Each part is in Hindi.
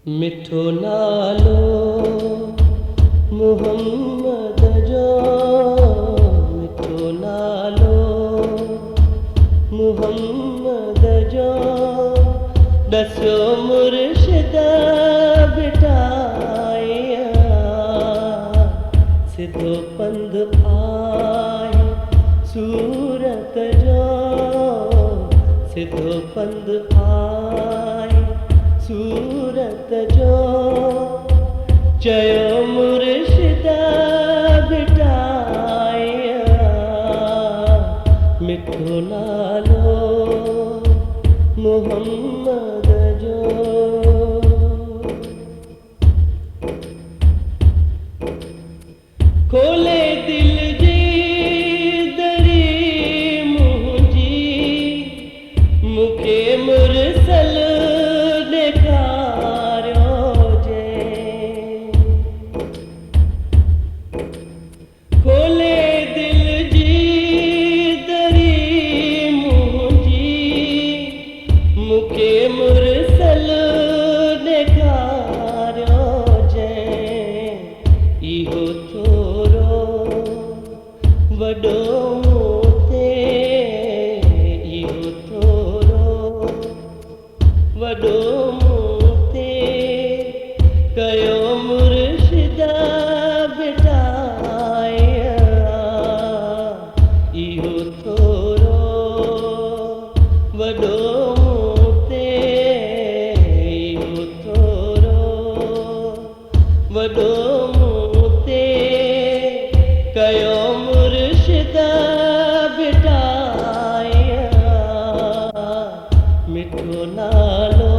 मिठो नालो मुहम्मद जो, मिठो नालो मुहम्मद जो, दस्यो मुर्शिद बिठाया, सिधो पंध आए सूरत जो, सिधो पंध आए सूरत जो, चयो मुर्शिद बिठाया, मिठो नालो मुहम्मद जो। खोले दिल जी दरी मुंहिंजी, मूंखे मुरसल ॾेखारियो जे। खोले दिल जी दरी मुंहिंजी, मूंखे मुरसल ॾेखारियो जे। इहो थोरो वॾो ते, इहो थोरो वॾो ते, कयो मुर्शिद बिठाया, इहो थोरो वॾो ते, इहो थोरो वॾो ते, कयो मुर्शिद बिठाया, मिठो नालो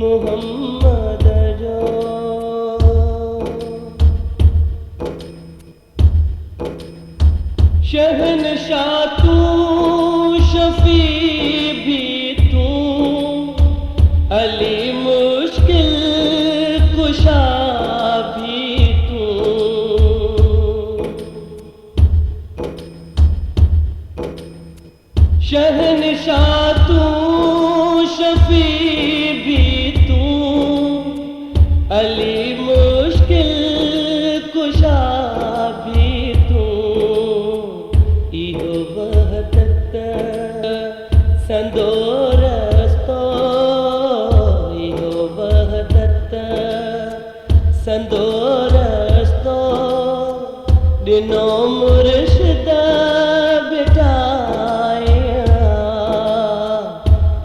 मुहम्मद जो। शहनशाह तू शफी भी तू, अली मुश्किल कुशा भी तू। शहनशाह तू शफी भी तू, अली मुश्किल कुशा भी तू। इहो वहदत संदो रस्तो, इहो वहदत संदो रस्तो, ॾिनो मुर्शिद बिठाया,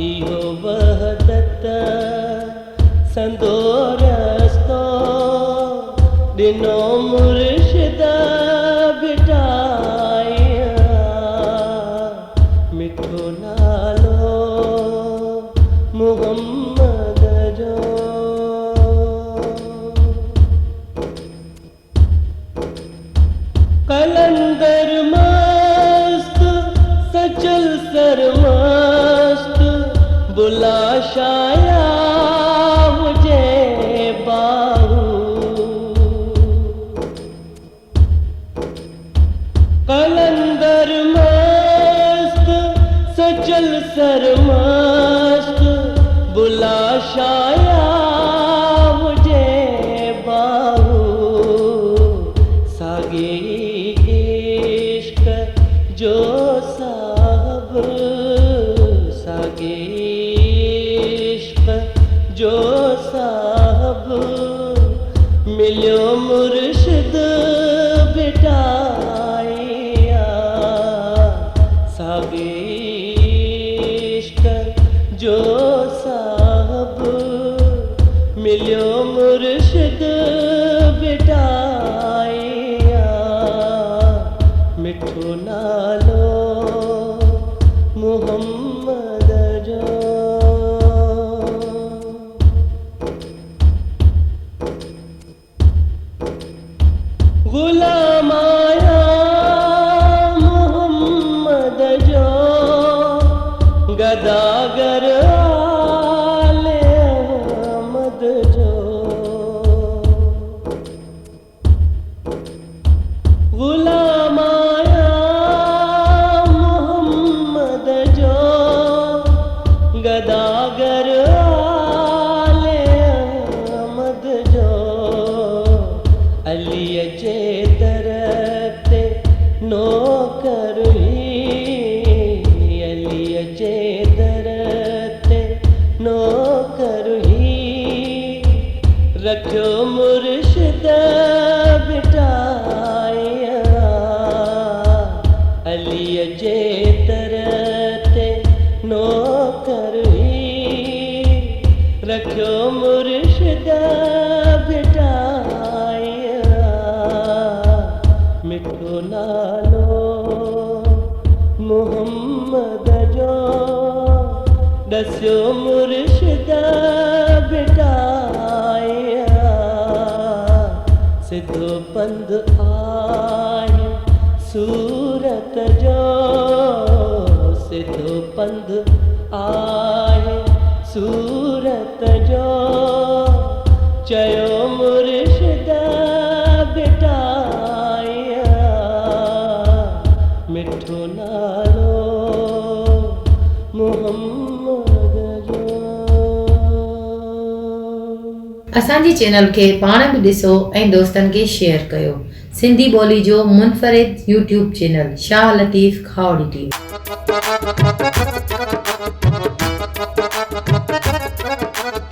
इहो वहदत संदो रस्तो, ॾिनो मुर्शिद बिठाया, मिठो नालो मुहम्मद जो। कलंदर मस्त सचल सरमस्त, बुला शाया मुझे बाहू। कलंदर मस्त सचल सरमस्त, बुला शाया मुझे बाहू। सागे इश्क जो साहब, सागे इश्क जो साहब, मिलियो मुर्शिद बिठाया, सागे इश्क जो साहब, मिलियो मुर्शिद बिठाया, मिठो नालो मुहम्मद जो। गुलाम आया मुहम्मद जो, गदागर आले अहमद जो। अलीअ जे दर ते नौकर ही, अलीअ जे दर ते नौकर ही, रखियो मुर्शिद बिठाया, अलीअ जे दर ते नौकर ही, रखियो मुर्शिद बिठाया, मिठो नालो मुहम्मद जो, दस्यो मुर्शिद बिठाया, सिधो पंध आहे सूरत जो, सिधो पंध आहे सूरत जो, चयो मुर्शिद बिठाया, मिठो नालो मुहम्मद जो। असांजी चैनल खे पाण बि ॾिसो ऐं दोस्तनि खे शेयर कयो। सिंधी ॿोली जो मुनफ़रिद YouTube channel Shah Latif खावड़ी TV.